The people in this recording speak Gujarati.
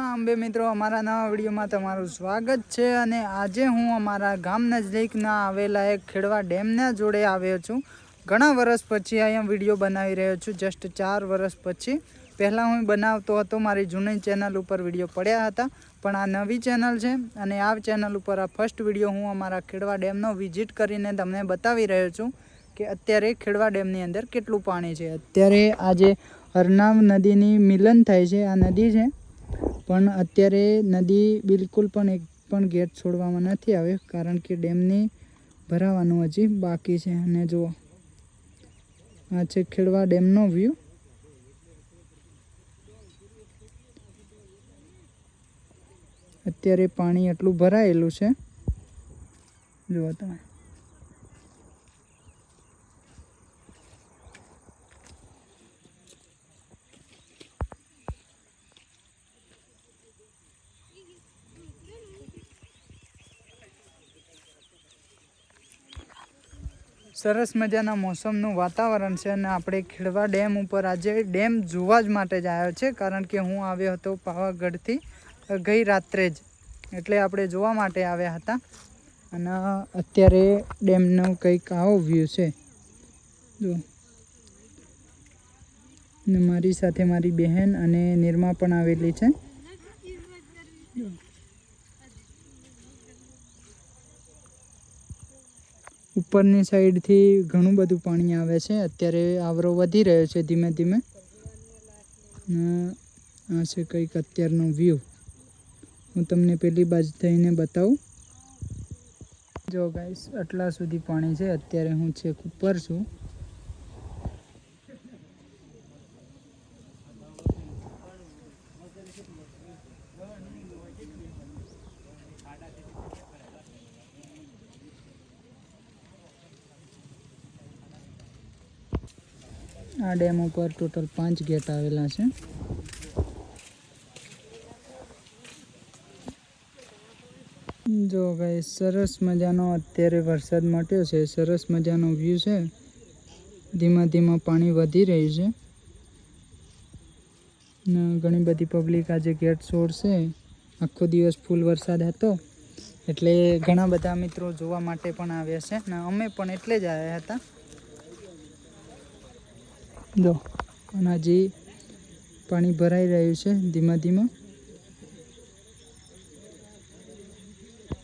અંબે મિત્રો અમારા નવા વિડીયોમાં તમારું સ્વાગત છે અને આજે હું અમારા ગામ નજીકના આવેલા એક ખેડવા ડેમના જોડે આવ્યો છું। ઘણા વર્ષ પછી અહીંયા વિડીયો બનાવી રહ્યો છું। જસ્ટ 4 વર્ષ પછી પહેલાં હું બનાવતો હતો, મારી જૂની ચેનલ ઉપર વિડીયો પડ્યા હતા, પણ આ નવી ચેનલ છે અને આ ચેનલ ઉપર આ ફર્સ્ટ વિડીયો હું અમારા ખેડવા ડેમનો વિઝિટ કરીને તમને બતાવી રહ્યો છું કે અત્યારે ખેડવા ડેમની અંદર કેટલું પાણી છે। અત્યારે આજે હરનાવ નદીની મિલન થાય છે, આ નદી છે, પણ અત્યારે નદી બિલકુલ પણ એક પણ ગેટ છોડવામાં નથી આવ્યો, કારણ કે ડેમની ભરાવાનું હજી બાકી છે। અને જુઓ, આ છે ખેડવા ડેમનો વ્યૂ। અત્યારે પાણી એટલું ભરાયેલું છે, જુઓ તમે। સરસ મજાના મોસમનું વાતાવરણ છે અને આપણે ખેડવા ડેમ ઉપર આજે ડેમ જોવા જ માટે જ આવ્યો છે, કારણ કે હું આવ્યો હતો પાવાગઢથી ગઈ રાત્રે જ, એટલે આપણે જોવા માટે આવ્યા હતા। અને અત્યારે ડેમનો કંઈક આવો વ્યૂ છે, જો। ને મારી સાથે મારી બહેન અને નિર્મા પણ આવેલી છે। ઉપરની સાઈડથી ઘણું બધું પાણી આવે છે। અત્યારે આવરો વધી રહ્યો છે ધીમે ધીમે। આ છે કંઈક અત્યારનો વ્યૂ, હું તમને પેલી બાજુ થઈને બતાવું। જો ગાઈસ, આટલા સુધી પાણી છે। અત્યારે હું છેક ઉપર છું। આ ડેમ ઉપર ટોટલ 5 ગેટ આવેલા છે। જો ગાઈસ, સરસ મજાનો અત્યારે વરસાદ મટ્યો છે, સરસ મજાનો વ્યૂ છે। ધીમા ધીમા પાણી વધી રહ્યું છે ને ઘણી બધી પબ્લિક આજે ગેટ છોડશે। આખો દિવસ ફૂલ વરસાદ હતો, એટલે ઘણા બધા મિત્રો જોવા માટે પણ આવ્યા છે ને અમે પણ એટલે જ આવ્યા હતા। જો, અને હજી પાણી ભરાઈ રહ્યું છે ધીમા ધીમા।